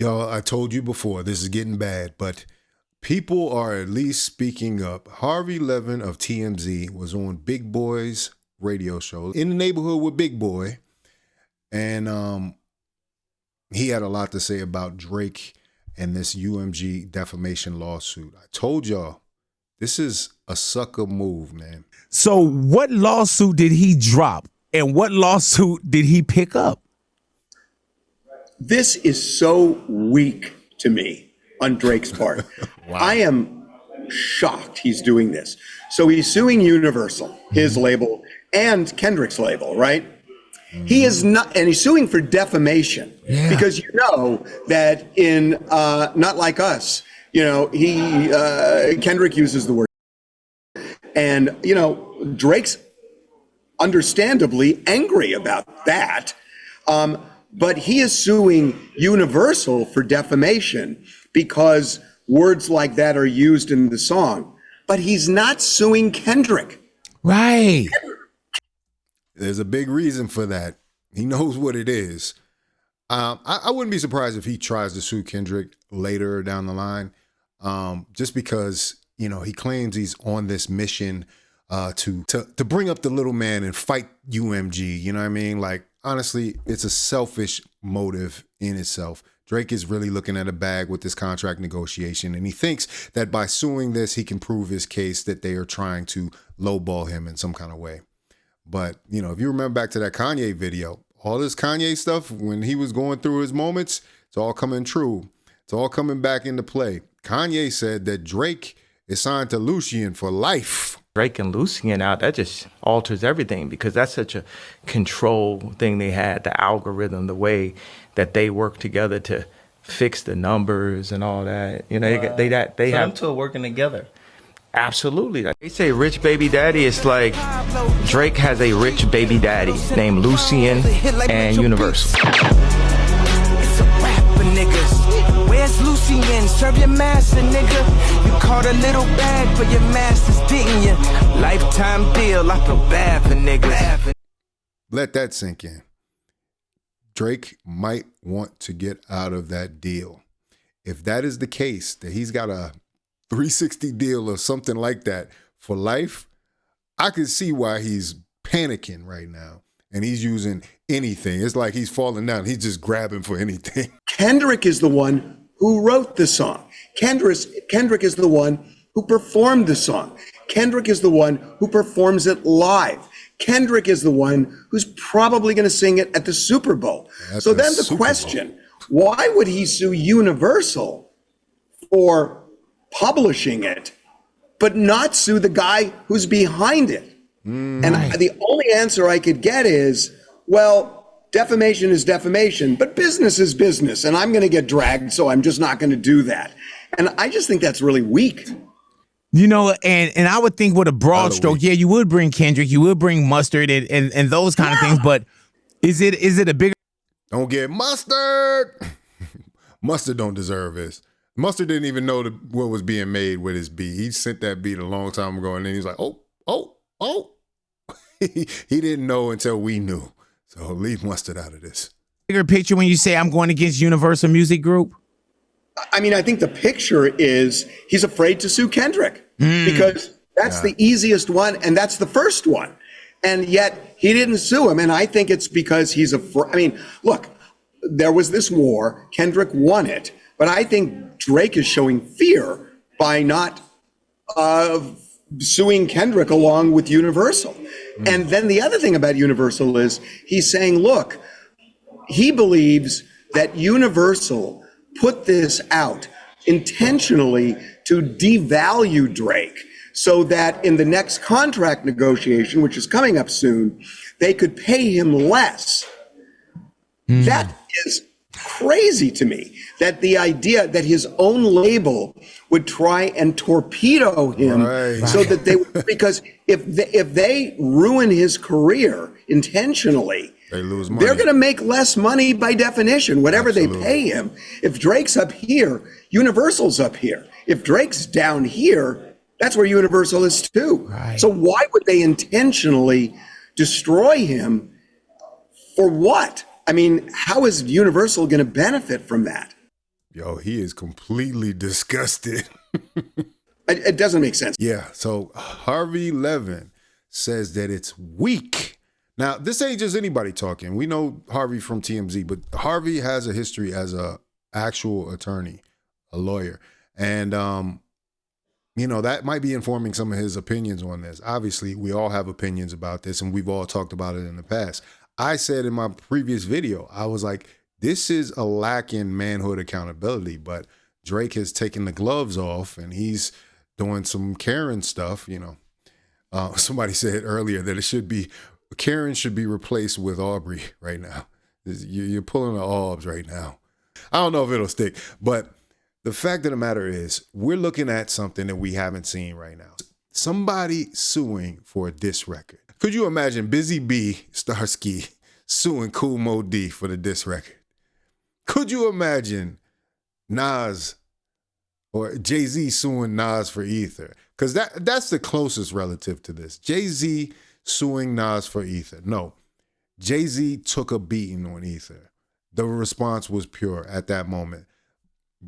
Y'all, I told you before, this is getting bad, but people are at least speaking up. Harvey Levin of TMZ was on Big Boy's radio show, In the Neighborhood with Big Boy, and he had a lot to say about Drake and this UMG defamation lawsuit. I told y'all, this is a sucker move, man. So what lawsuit did he drop, and what lawsuit did he pick up? This is so weak to me on Drake's part. Wow. I am shocked he's doing this. So he's suing Universal, his label, and Kendrick's label, right? He is not, and he's suing for defamation because you know that in Not Like Us, you know, Kendrick uses the word, and you know, Drake's understandably angry about that. But he is suing Universal for defamation because words like that are used in the song. But he's not suing Kendrick. Right. There's a big reason for that. He knows what it is. I wouldn't be surprised if he tries to sue Kendrick later down the line, just because, you know, he claims he's on this mission to bring up the little man and fight UMG. You know what I mean? Like, honestly, it's a selfish motive in itself. Drake is really looking at a bag with this contract negotiation, and he thinks that by suing this, he can prove his case that they are trying to lowball him in some kind of way. But, you know, if you remember back to that Kanye video, all this Kanye stuff, when he was going through his moments, it's all coming true. It's all coming back into play. Kanye said that Drake is signed to Lucien for life. Drake and Lucien out, that just alters everything because that's such a control thing they had, the algorithm, the way that they work together to fix the numbers and all that. You know, they have them two are working together. Absolutely. They say rich baby daddy. It's like Drake has a rich baby daddy named Lucien and Universal. It's a rap for niggas. Where's Lucien? Serve your master, nigga. You caught a little bag for your masters, didn't you? Lifetime deal. I feel bad for niggas. Let that sink in. Drake might want to get out of that deal. If that is the case, that he's got a 360 deal or something like that for life, I could see why he's panicking right now. And he's using anything. It's like he's falling down. He's just grabbing for anything. Kendrick is the one who wrote the song. Kendrick is the one who performed the song. Kendrick is the one who performs it live. Kendrick is the one who's probably going to sing it at the Super Bowl. So then the question, why would he sue Universal for publishing it, but not sue the guy who's behind it? And the only answer I could get is, well, defamation is defamation, but business is business, and I'm going to get dragged, so I'm just not going to do that. And I just think that's really weak. You know, and I would think with a broad stroke, yeah, you would bring Kendrick, you would bring Mustard and those kind of things, but is it a bigger... Don't get Mustard! Mustard don't deserve this. Mustard didn't even know what was being made with his beat. He sent that beat a long time ago, and then he's like, oh. He didn't know until we knew. So leave Mustard out of this. Bigger picture when you say I'm going against Universal Music Group? I mean, I think the picture is he's afraid to sue Kendrick because that's the easiest one, and that's the first one. And yet he didn't sue him, and I think it's because he's afraid. I mean, look, there was this war. Kendrick won it. But I think Drake is showing fear by not suing Kendrick along with Universal. And then the other thing about Universal is he's saying, look, he believes that Universal put this out intentionally to devalue Drake so that in the next contract negotiation, which is coming up soon, they could pay him less. That is crazy to me, that the idea that his own label would try and torpedo him so that they would, because if they ruin his career intentionally, they lose money. They're going to make less money by definition, whatever they pay him. If Drake's up here, Universal's up here. If Drake's down here, that's where Universal is too. So why would they intentionally destroy him? For what? I mean, how is Universal going to benefit from that? Yo, he is completely disgusted. It doesn't make sense. Yeah, so Harvey Levin says that it's weak. Now, this ain't just anybody talking. We know Harvey from TMZ, but Harvey has a history as a actual attorney, a lawyer. And, that might be informing some of his opinions on this. Obviously, we all have opinions about this, and we've all talked about it in the past. I said in my previous video, I was like, this is a lack in manhood accountability, but Drake has taken the gloves off and he's doing some Karen stuff. Somebody said earlier that Karen should be replaced with Aubrey right now. You're pulling the Aubs right now. I don't know if it'll stick, but the fact of the matter is we're looking at something that we haven't seen right now. Somebody suing for a diss record. Could you imagine Busy B Starsky suing Kool Moe Dee for the diss record? Could you imagine Nas or Jay-Z suing Nas for Ether? Because that's the closest relative to this. Jay-Z suing Nas for Ether. No, Jay-Z took a beating on Ether. The response was pure at that moment.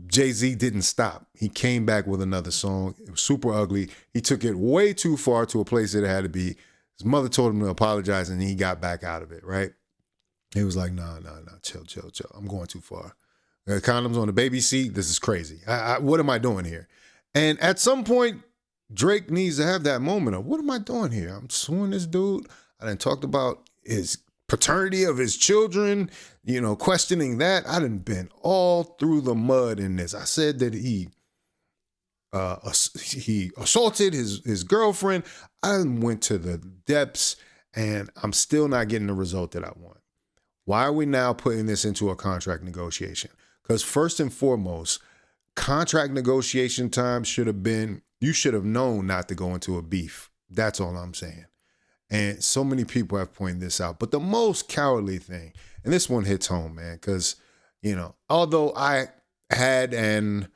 Jay-Z didn't stop. He came back with another song. It was super ugly. He took it way too far to a place that it had to be. His mother told him to apologize, and he got back out of it, right? He was like, no, chill. I'm going too far. Condoms on the baby seat. This is crazy. What am I doing here? And at some point, Drake needs to have that moment of, what am I doing here? I'm suing this dude. I done talked about his paternity of his children, questioning that. I done been all through the mud in this. I said that he assaulted his girlfriend. I done went to the depths, and I'm still not getting the result that I want. Why are we now putting this into a contract negotiation? Because first and foremost, contract negotiation time should have been, you should have known not to go into a beef. That's all I'm saying. And so many people have pointed this out. But the most cowardly thing, and this one hits home, man, because, although I had and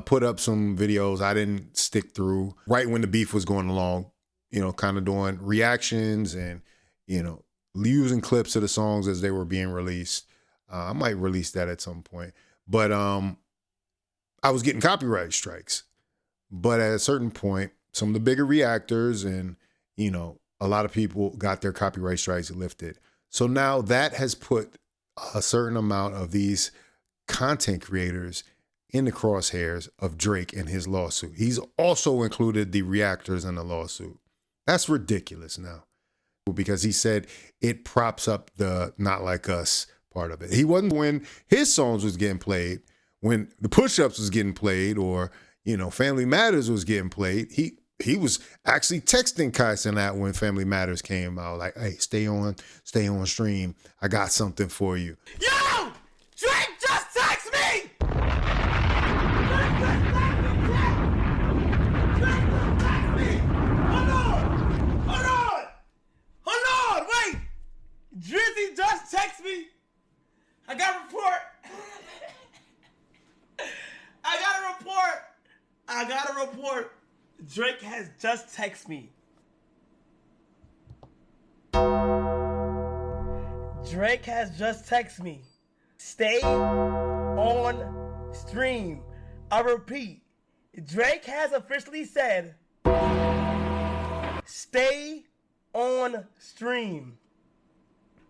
put up some videos, I didn't stick through right when the beef was going along, kind of doing reactions and, using clips of the songs as they were being released. I might release that at some point. But I was getting copyright strikes. But at a certain point, some of the bigger reactors and, a lot of people got their copyright strikes lifted. So now that has put a certain amount of these content creators in the crosshairs of Drake and his lawsuit. He's also included the reactors in the lawsuit. That's ridiculous now, because he said it props up the Not Like Us part of it. He wasn't when his songs was getting played, when the push-ups was getting played, or, Family Matters was getting played. He was actually texting Kai Cenat when Family Matters came out, like, hey, stay on stream. I got something for you. Yo! Drake just text me! Hold on! Wait! Drizzy just text me. I got a report. Drake has just texted me. Stay on stream. I repeat, Drake has officially said, stay on stream.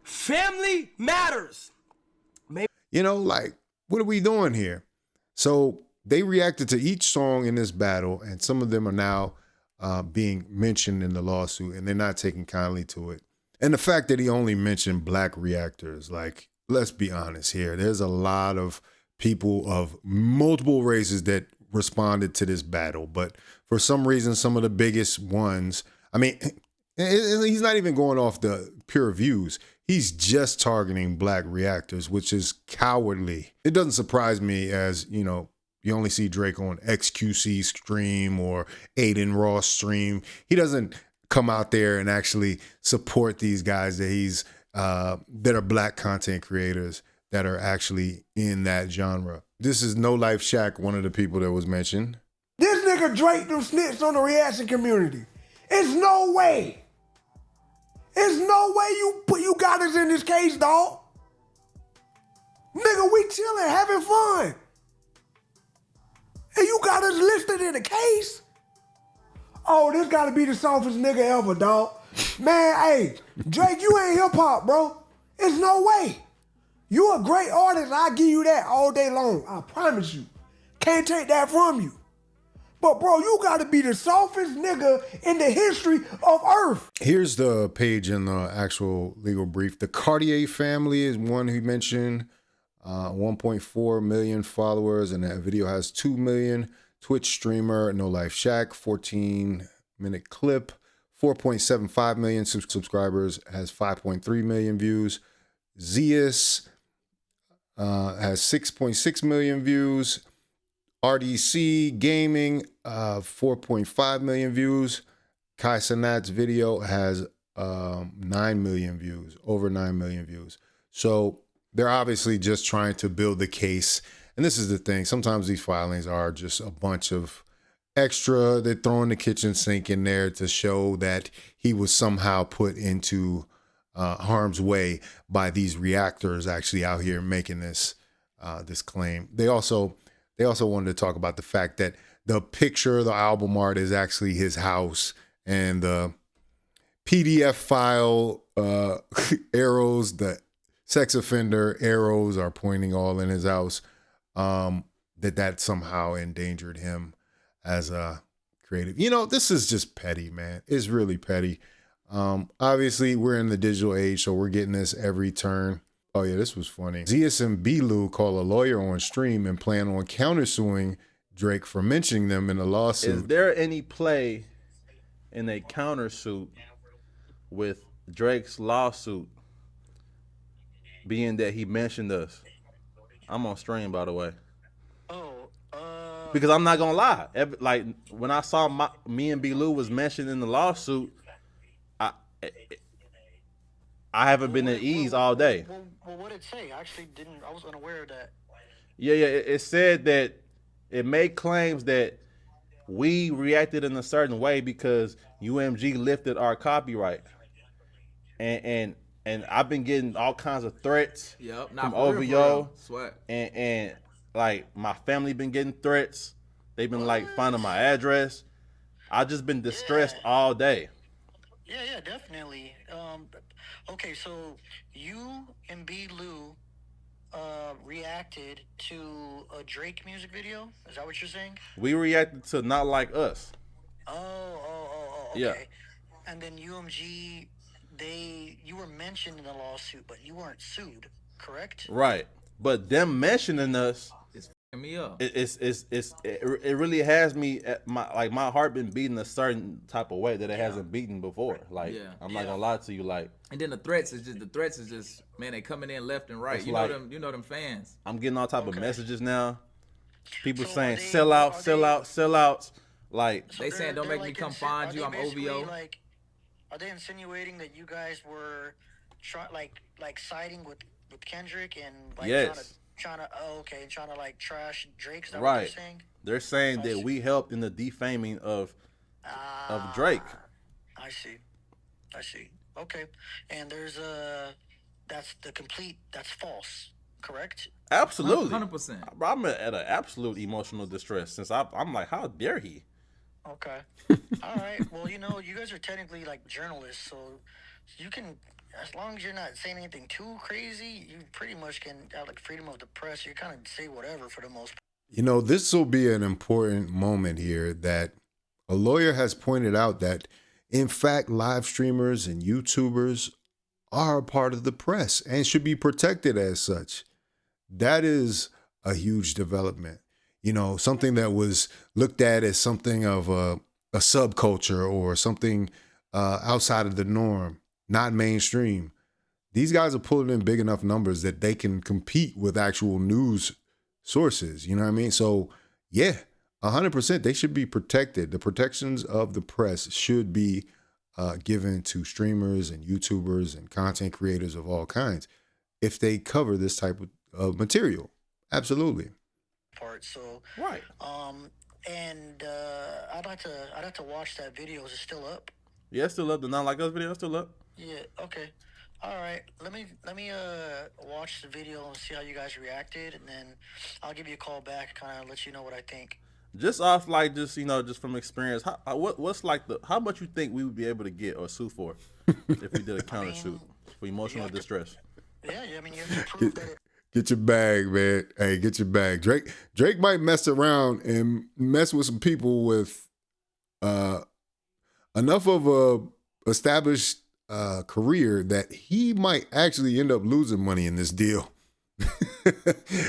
Family matters. What are we doing here? So they reacted to each song in this battle, and some of them are now being mentioned in the lawsuit, and they're not taking kindly to it. And the fact that he only mentioned black reactors, let's be honest here. There's a lot of people of multiple races that responded to this battle, but for some reason, some of the biggest ones, he's not even going off the pure views. He's just targeting black reactors, which is cowardly. It doesn't surprise me, as, you only see Drake on XQC stream or Aiden Ross stream. He doesn't come out there and actually support these guys that that are black content creators that are actually in that genre. This is No Life Shaq, one of the people that was mentioned. This nigga Drake done snitched on the reaction community. It's no way. It's no way you got us in this case, dog. Nigga, we chilling, having fun. And you got us listed in the case? Oh, this gotta be the softest nigga ever, dog. Man, hey, Drake, you ain't hip hop, bro. It's no way. You a great artist, I give you that all day long. I promise you. Can't take that from you. But bro, you gotta be the softest nigga in the history of Earth. Here's the page in the actual legal brief. The Cartier family is one he mentioned. 1.4 million followers, and that video has 2 million. Twitch streamer No Life Shack, 14-minute clip, 4.75 million subscribers, has 5.3 million views. Zeus has 6.6 million views. RDC Gaming, 4.5 million views. Kai Cenat's video has 9 million views, over 9 million views. So they're obviously just trying to build the case. And this is the thing. Sometimes these filings are just a bunch of extra. They're throwing the kitchen sink in there to show that he was somehow put into harm's way by these reactors actually out here making this claim. They also wanted to talk about the fact that the picture, the album art, is actually his house, and the PDF file arrows, the sex offender arrows are pointing all in his house. That somehow endangered him as a creative. You know, this is just petty, man. It's really petty. Obviously, we're in the digital age, so we're getting this every turn. Oh yeah, this was funny. Zeus and Belu call a lawyer on stream and plan on countersuing Drake for mentioning them in a lawsuit. Is there any play in a countersuit with Drake's lawsuit being that he mentioned us? I'm on stream, by the way. Because I'm not gonna lie, like when I saw me and Belu was mentioned in the lawsuit, I haven't been at ease all day. Well, what did it say? I actually didn't. I was unaware of that. Yeah. It said that it made claims that we reacted in a certain way because UMG lifted our copyright, and I've been getting all kinds of threats from OVO, and like my family been getting threats. They've been like finding my address. I just been distressed all day. Yeah, definitely. Okay, so you and B. Lou reacted to a Drake music video? Is that what you're saying? We reacted to Not Like Us. Oh, okay. Yeah. And then UMG, you were mentioned in the lawsuit, but you weren't sued, correct? Right. But them mentioning us, it's f***ing me up. It really has me at my heart been beating a certain type of way that it hasn't beaten before. Like I'm not gonna lie to you, like. And then the threats is just man, they coming in left and right. You know them fans. I'm getting all type of messages now. People saying sell out. Like they saying don't make me come find you. I'm OVO. Like, are they insinuating that you guys were siding with Kendrick and like trying to like trash Drake? Is that what they're saying? They're saying that we helped in the defaming of Drake. I see. Okay. And there's that's false, correct? Absolutely. 100%. I'm at an absolute emotional distress since I'm like, how dare he? Okay. All right. Well, you guys are technically like journalists, so you can, as long as you're not saying anything too crazy, you pretty much can have like freedom of the press. You kind of say whatever for the most part. This will be an important moment here that a lawyer has pointed out that, in fact, live streamers and YouTubers are a part of the press and should be protected as such. That is a huge development. Something that was looked at as something of a subculture or something outside of the norm, not mainstream. These guys are pulling in big enough numbers that they can compete with actual news sources. You know what I mean? So, yeah, 100%, they should be protected. The protections of the press should be given to streamers and YouTubers and content creators of all kinds if they cover this type of material. Absolutely. So right. And I'd like to watch that video. Is it still up? Yeah, it's still up. The Not Like Us video is still up. Yeah. Okay. All right. Let me watch the video and see how you guys reacted, and then I'll give you a call back, kind of let you know what I think. Just off like just from experience, what's like how much you think we would be able to get or sue for if we did a countersuit for emotional distress? Yeah, I mean, you have to prove that it. Get your bag, man. Hey, get your bag. Drake might mess around and mess with some people with enough of a established career that he might actually end up losing money in this deal.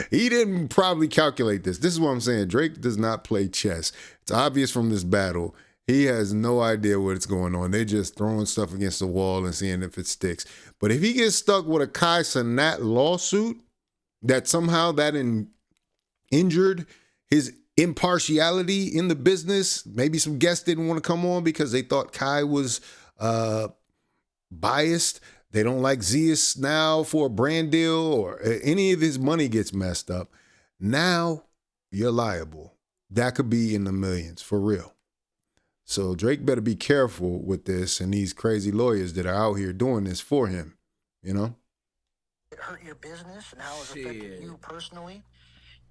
He didn't probably calculate this. This is what I'm saying. Drake does not play chess. It's obvious from this battle. He has no idea what's going on. They're just throwing stuff against the wall and seeing if it sticks. But if he gets stuck with a Kai Cenat lawsuit, that somehow that injured his impartiality in the business, maybe some guests didn't want to come on because they thought Kai was biased. They don't like Zeus now for a brand deal, or any of his money gets messed up. Now you're liable. That could be in the millions, for real. So Drake better be careful with this and these crazy lawyers that are out here doing this for him, you know? It hurt your business and how it's affecting you personally.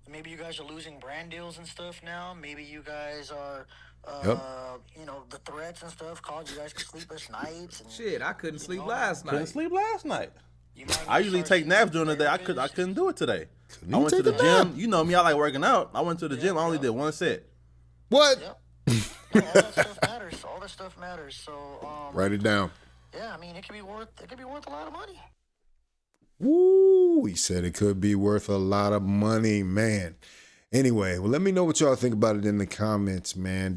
Maybe you guys are losing brand deals and stuff now. Maybe you guys are, the threats and stuff caused you guys to sleepless nights. And, shit, I couldn't sleep last night. Couldn't sleep last night. I usually take naps during the day. I couldn't do it today. I went to the gym. You know me, I like working out. I went to the gym. I only did one set. What? Yep. No, all that stuff matters. All that stuff matters. So write it down. Yeah, I mean, it could be worth a lot of money. Woo! He said it could be worth a lot of money, man. Anyway, well, let me know what y'all think about it in the comments, man.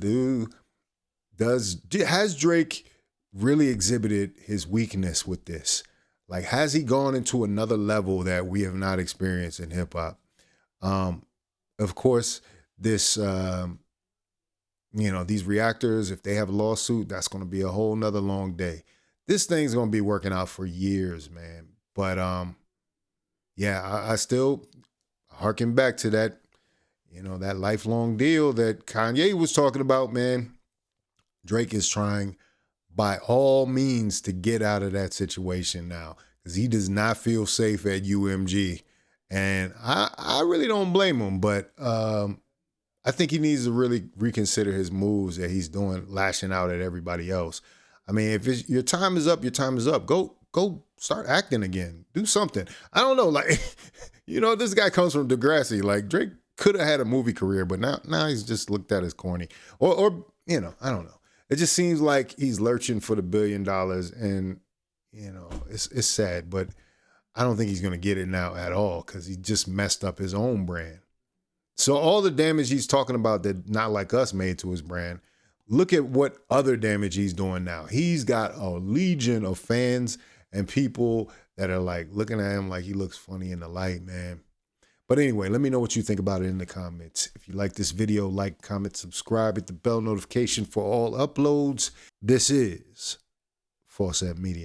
Has Drake really exhibited his weakness with this? Like, has he gone into another level that we have not experienced in hip hop? Of course, this, these reactors, if they have a lawsuit, that's going to be a whole nother long day. This thing's going to be working out for years, man. But, I still harken back to that, that lifelong deal that Kanye was talking about, man. Drake is trying by all means to get out of that situation now because he does not feel safe at UMG. And I really don't blame him, but I think he needs to really reconsider his moves that he's doing, lashing out at everybody else. I mean, if your time is up, your time is up. Go start acting again. Do something. I don't know. Like, this guy comes from Degrassi. Like, Drake could have had a movie career, but now he's just looked at as corny. Or I don't know. It just seems like he's lurching for the $1 billion, and, it's sad, but I don't think he's going to get it now at all because he just messed up his own brand. So all the damage he's talking about that Not Like Us made to his brand, look at what other damage he's doing now. He's got a legion of fans and people that are like looking at him like he looks funny in the light, man. But anyway, let me know what you think about it in the comments. If you like this video, like, comment, subscribe, hit the bell notification for all uploads. This is Faucette Media.